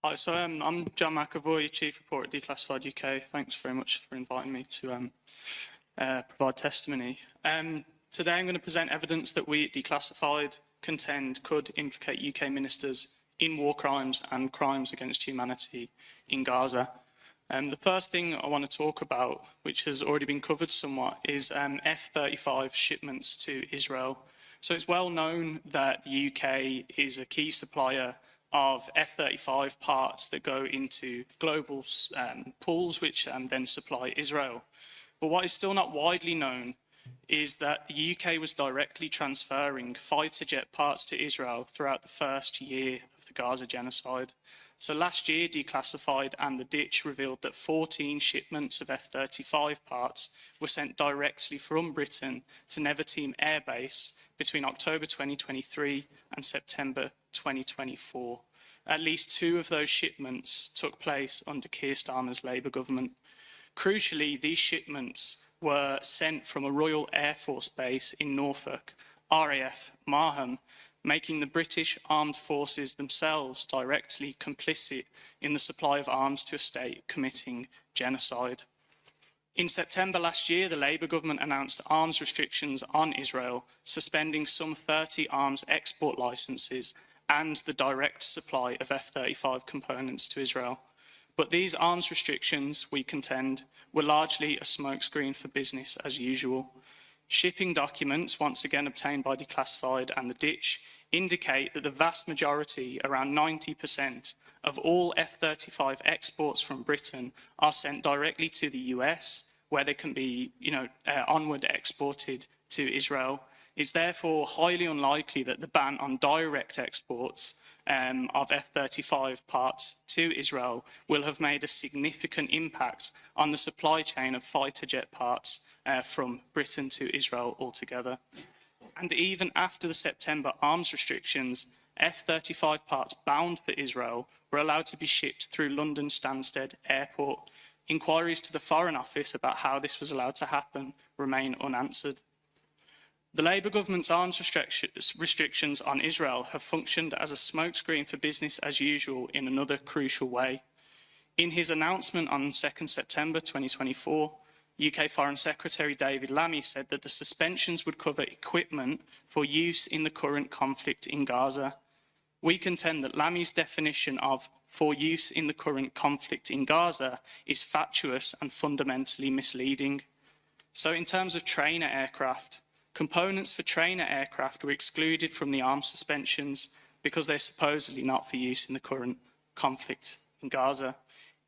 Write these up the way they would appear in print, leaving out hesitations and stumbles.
Hi, I'm John McEvoy, Chief Reporter at Declassified UK. Thanks very much for inviting me to provide testimony. Today I'm going to present evidence that we at Declassified contend could implicate UK ministers in war crimes and crimes against humanity in Gaza. The first thing I want to talk about, which has already been covered somewhat, is F-35 shipments to Israel. So it's well known that the UK is a key supplier of F-35 parts that go into global pools, which then supply Israel. But what is still not widely known is that the UK was directly transferring fighter jet parts to Israel throughout the first year of the Gaza genocide. So last year, Declassified and the Ditch revealed that 14 shipments of F-35 parts were sent directly from Britain to Nevatim Air Base between October 2023 and September 2024. At least 2 of those shipments took place under Keir Starmer's Labour government. Crucially, these shipments were sent from a Royal Air Force base in Norfolk, RAF Marham, making the British armed forces themselves directly complicit in the supply of arms to a state committing genocide. In September last year, the Labour government announced arms restrictions on Israel, suspending some 30 arms export licences and the direct supply of F-35 components to Israel. But these arms restrictions, we contend, were largely a smokescreen for business as usual. Shipping documents, once again obtained by Declassified and the Ditch, indicate that the vast majority, around 90%, of all F-35 exports from Britain are sent directly to the US, where they can be, onward exported to Israel. It's therefore highly unlikely that the ban on direct exports of F-35 parts to Israel will have made a significant impact on the supply chain of fighter jet parts from Britain to Israel altogether. And even after the September arms restrictions, F-35 parts bound for Israel were allowed to be shipped through London Stansted Airport. Inquiries to the Foreign Office about how this was allowed to happen remain unanswered. The Labour government's arms restrictions on Israel have functioned as a smokescreen for business as usual in another crucial way. In his announcement on 2nd September 2024, UK Foreign Secretary David Lammy said that the suspensions would cover equipment for use in the current conflict in Gaza. We contend that Lammy's definition of "for use in the current conflict in Gaza" is fatuous and fundamentally misleading. So in terms of trainer aircraft, components for trainer aircraft were excluded from the arms suspensions because they're supposedly not for use in the current conflict in Gaza,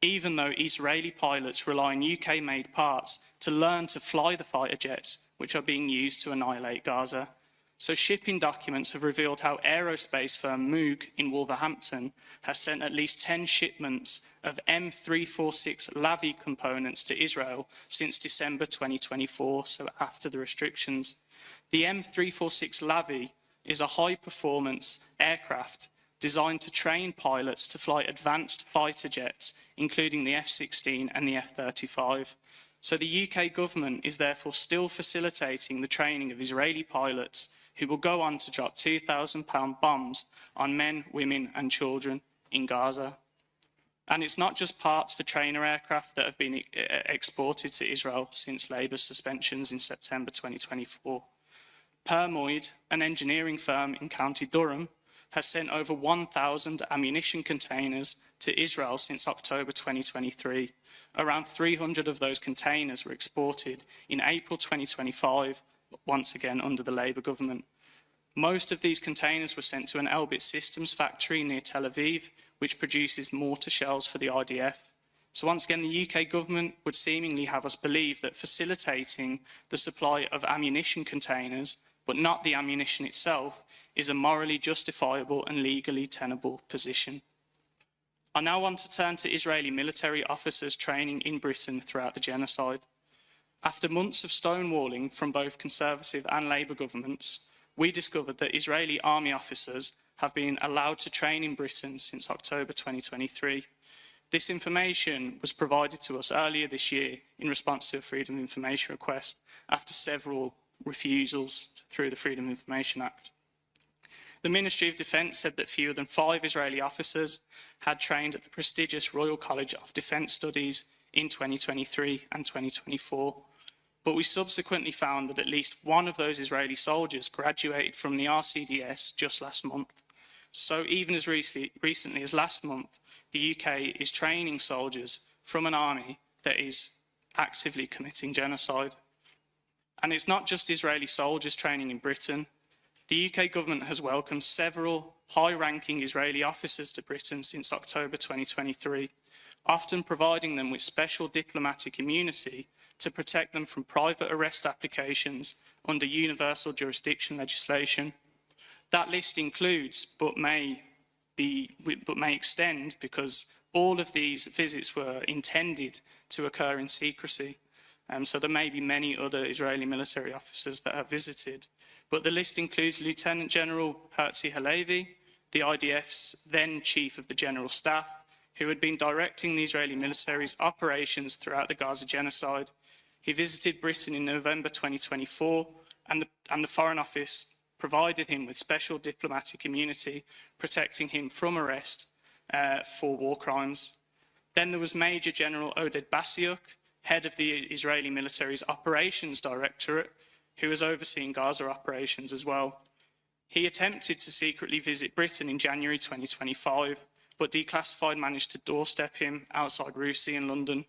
even though Israeli pilots rely on UK-made parts to learn to fly the fighter jets which are being used to annihilate Gaza. So shipping documents have revealed how aerospace firm Moog in Wolverhampton has sent at least 10 shipments of M346 Lavi components to Israel since December 2024, so after the restrictions. The M346 Lavi is a high-performance aircraft designed to train pilots to fly advanced fighter jets, including the F-16 and the F-35. So the UK government is therefore still facilitating the training of Israeli pilots who will go on to drop 2,000-pound bombs on men, women and children in Gaza. And it's not just parts for trainer aircraft that have been exported to Israel since Labour's suspensions in September 2024. Permoid, an engineering firm in County Durham, has sent over 1,000 ammunition containers to Israel since October 2023. Around 300 of those containers were exported in April 2025, once again under the Labour government. Most of these containers were sent to an Elbit Systems factory near Tel Aviv, which produces mortar shells for the IDF. So once again, the UK government would seemingly have us believe that facilitating the supply of ammunition containers, but not the ammunition itself, is a morally justifiable and legally tenable position. I now want to turn to Israeli military officers training in Britain throughout the genocide. After months of stonewalling from both Conservative and Labour governments, we discovered that Israeli army officers have been allowed to train in Britain since October 2023. This information was provided to us earlier this year in response to a Freedom of Information request after several refusals through the Freedom of Information Act. The Ministry of Defence said that fewer than 5 Israeli officers had trained at the prestigious Royal College of Defence Studies in 2023 and 2024. But we subsequently found that at least one of those Israeli soldiers graduated from the RCDS just last month. So even as recently as last month, the UK is training soldiers from an army that is actively committing genocide. And it's not just Israeli soldiers training in Britain. The UK government has welcomed several high-ranking Israeli officers to Britain since October 2023, often providing them with special diplomatic immunity to protect them from private arrest applications under universal jurisdiction legislation. That list includes, but may extend, because all of these visits were intended to occur in secrecy. So there may be many other Israeli military officers that have visited. But the list includes Lieutenant General Herzi Halevi, the IDF's then Chief of the General Staff, who had been directing the Israeli military's operations throughout the Gaza genocide. He visited Britain in November 2024, and the Foreign Office provided him with special diplomatic immunity, protecting him from arrest for war crimes. Then there was Major General Oded Basiuk, head of the Israeli military's Operations Directorate, who was overseeing Gaza operations as well. He attempted to secretly visit Britain in January 2025, but Declassified managed to doorstep him outside Russia in London.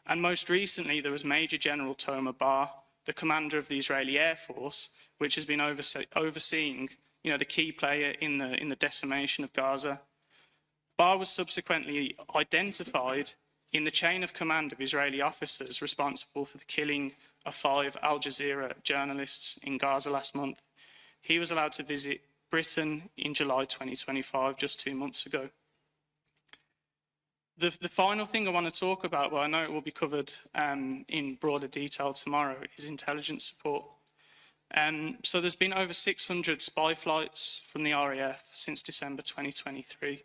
And most recently, there was Major General Tomer Bar, the commander of the Israeli Air Force, which has been overseeing, the key player in the decimation of Gaza. Bar was subsequently identified in the chain of command of Israeli officers responsible for the killing of 5 Al Jazeera journalists in Gaza last month. He was allowed to visit Britain in July 2025, just 2 months ago. The final thing I want to talk about, well, I know it will be covered in broader detail tomorrow, is intelligence support. So there's been over 600 spy flights from the RAF since December 2023.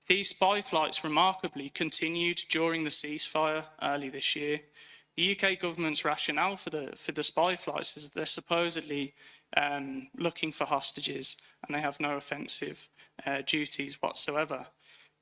These spy flights remarkably continued during the ceasefire early this year. The UK government's rationale for the spy flights is that they're supposedly looking for hostages and they have no offensive duties whatsoever.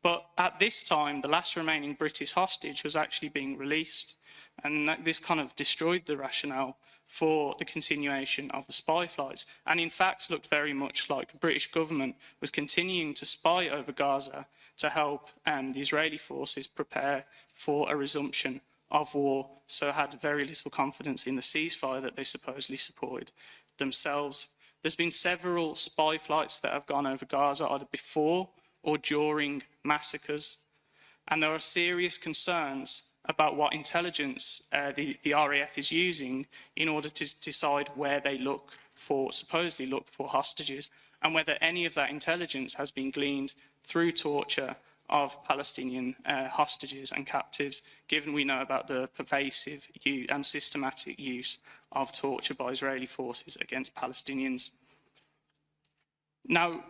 But at this time, the last remaining British hostage was actually being released, and this kind of destroyed the rationale for the continuation of the spy flights, and in fact looked very much like the British government was continuing to spy over Gaza to help the Israeli forces prepare for a resumption of war, so had very little confidence in the ceasefire that they supposedly supported themselves. There's been several spy flights that have gone over Gaza either before or during massacres, and there are serious concerns about what intelligence the RAF is using in order to decide where they supposedly look for hostages, and whether any of that intelligence has been gleaned through torture of Palestinian hostages and captives, given we know about the pervasive and systematic use of torture by Israeli forces against Palestinians. Now,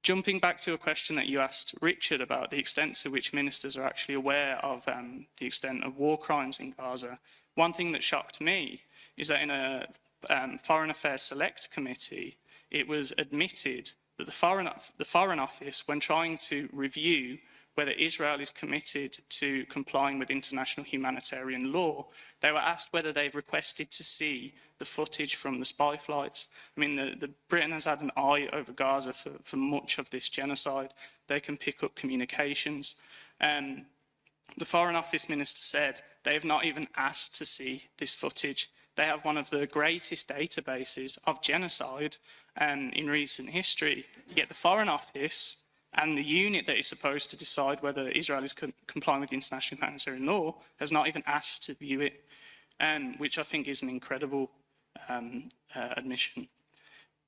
jumping back to a question that you asked Richard about the extent to which ministers are actually aware of the extent of war crimes in Gaza, one thing that shocked me is that in a Foreign Affairs Select Committee, it was admitted that the Foreign Office, when trying to review whether Israel is committed to complying with international humanitarian law, they were asked whether they've requested to see the footage from the spy flights. I mean, Britain has had an eye over Gaza for much of this genocide. They can pick up communications. The Foreign Office Minister said they have not even asked to see this footage. They have one of the greatest databases of genocide in recent history, yet the Foreign Office and the unit that is supposed to decide whether Israel is complying with international humanitarian law has not even asked to view it, which I think is an incredible admission.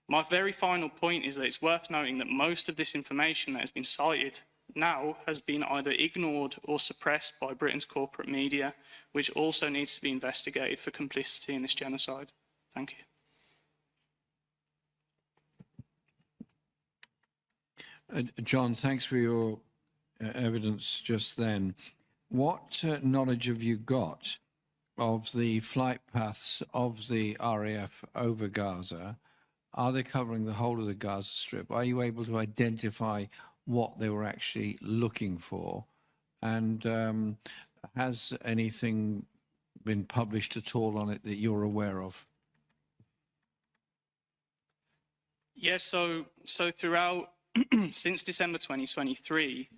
My very final point is that it's worth noting that most of this information that has been cited now has been either ignored or suppressed by Britain's corporate media, which also needs to be investigated for complicity in this genocide. Thank you. John, thanks for your evidence just then. What knowledge have you got of the flight paths of the RAF over Gaza are they covering the whole of the Gaza Strip? Are you able to identify what they were actually looking for? And has anything been published at all on it that you're aware of? Yeah, so throughout, since December 2023,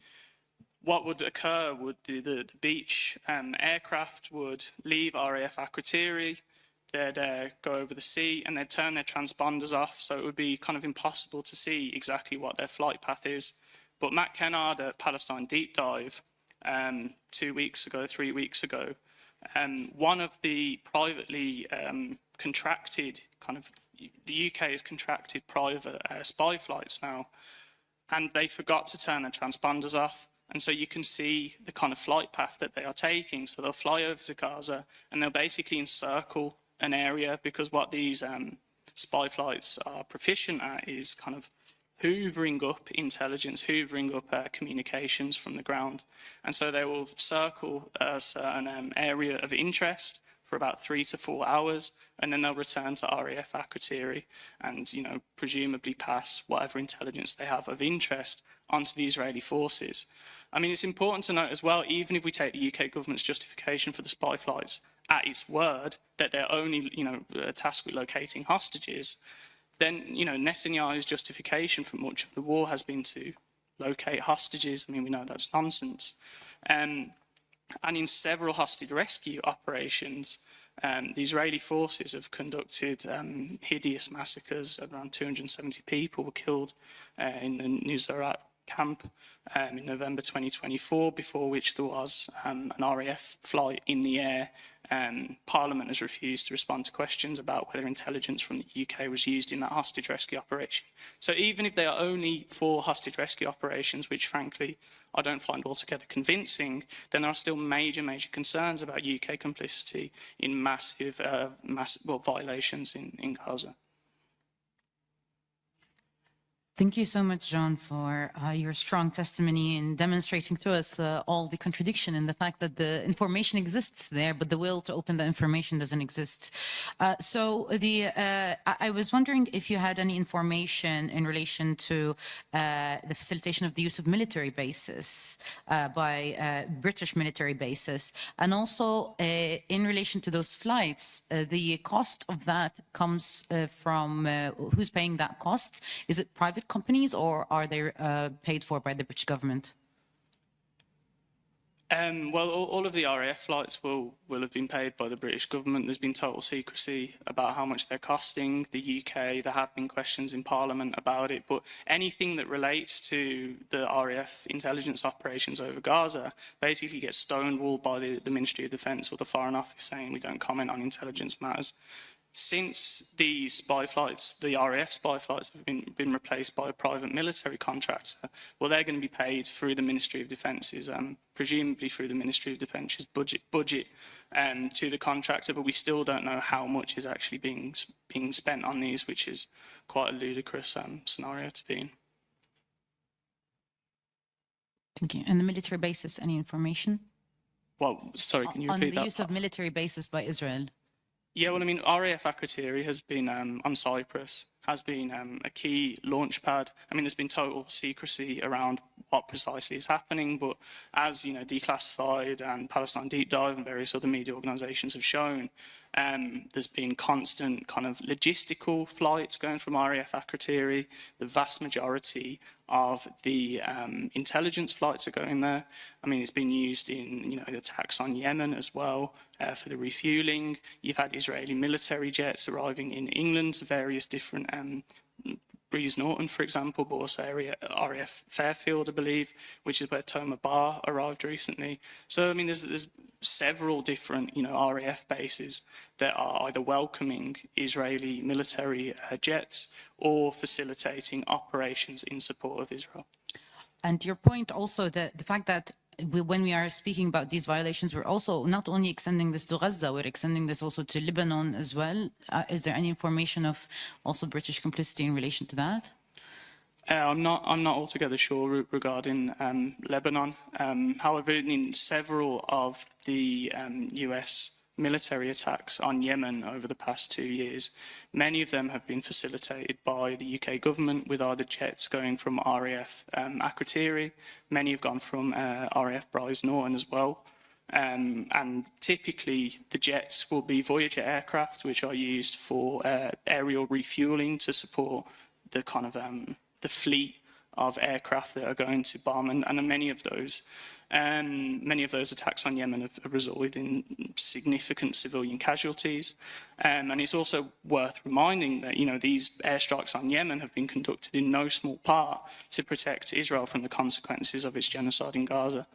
what would occur would the beach aircraft would leave RAF Akrotiri, they'd go over the sea and they'd turn their transponders off, so it would be kind of impossible to see exactly what their flight path is. But Matt Kennard at Palestine Deep Dive 2 weeks ago, 3 weeks ago, one of the privately contracted the UK has contracted private spy flights now, and they forgot to turn their transponders off. And so you can see the kind of flight path that they are taking. So they'll fly over to Gaza and they'll basically encircle an area, because what these spy flights are proficient at is kind of hoovering up intelligence, hoovering up communications from the ground. And so they will circle a certain area of interest for about 3 to 4 hours, and then they'll return to RAF Akrotiri and, you know, presumably pass whatever intelligence they have of interest onto the Israeli forces. I mean, it's important to note as well, even if we take the UK government's justification for the spy flights at its word, that they're only, you know, tasked with locating hostages, then, you know, Netanyahu's justification for much of the war has been to locate hostages. I mean, we know that's nonsense. And in several hostage rescue operations, the Israeli forces have conducted hideous massacres. Around 270 people were killed in the Nuseirat camp in November 2024, before which there was an RAF flight in the air. Parliament has refused to respond to questions about whether intelligence from the UK was used in that hostage rescue operation. So even if they are only 4 hostage rescue operations, which frankly I don't find altogether convincing, then there are still major concerns about UK complicity in massive violations in Gaza. Thank you so much, John, for your strong testimony in demonstrating to us all the contradiction in the fact that the information exists there, but the will to open the information doesn't exist. I was wondering if you had any information in relation to the facilitation of the use of military bases by British military bases, and also in relation to those flights, the cost of that comes from who's paying that cost? Is it private companies, or are they paid for by the British government? Well, all of the RAF flights will have been paid by the British government. There's been total secrecy about how much they're costing. The UK, there have been questions in Parliament about it, but anything that relates to the RAF intelligence operations over Gaza basically gets stonewalled by the Ministry of Defence or the Foreign Office, saying we don't comment on intelligence matters. Since the spy flights, the RAF spy flights have been replaced by a private military contractor, well, they're going to be paid through the Ministry of Defence's, presumably through the Ministry of Defence's budget to the contractor, but we still don't know how much is actually being spent on these, which is quite a ludicrous scenario to be in. Thank you. And the military bases, any information? Well, sorry, can you repeat that? On the use of military bases by Israel? Yeah, well, I mean, RAF Akrotiri has been on Cyprus, has been a key launch pad. I mean, there's been total secrecy around what precisely is happening, but as, you know, Declassified and Palestine Deep Dive and various other media organisations have shown, there's been constant kind of logistical flights going from RAF Akrotiri. The vast majority of the intelligence flights are going there. I mean, it's been used in, you know, attacks on Yemen as well for the refueling. You've had Israeli military jets arriving in England to various different Breeze Norton, for example, but also RAF Fairfield, I believe, which is where Toma Bar arrived recently. So, I mean, there's several different, you know, RAF bases that are either welcoming Israeli military jets or facilitating operations in support of Israel. And your point also, the fact that when we are speaking about these violations, we're also not only extending this to Gaza, we're extending this also to Lebanon as well. Is there any information of also British complicity in relation to that? I'm not altogether sure regarding Lebanon. However, in several of the US military attacks on Yemen over the past 2 years, many of them have been facilitated by the UK government, with either jets going from RAF Akrotiri, many have gone from RAF Bryce Norton as well. And typically the jets will be Voyager aircraft, which are used for aerial refueling to support the kind of the fleet of aircraft that are going to bomb, and many of those attacks on Yemen have resulted in significant civilian casualties. And it's also worth reminding that, you know, these airstrikes on Yemen have been conducted in no small part to protect Israel from the consequences of its genocide in Gaza.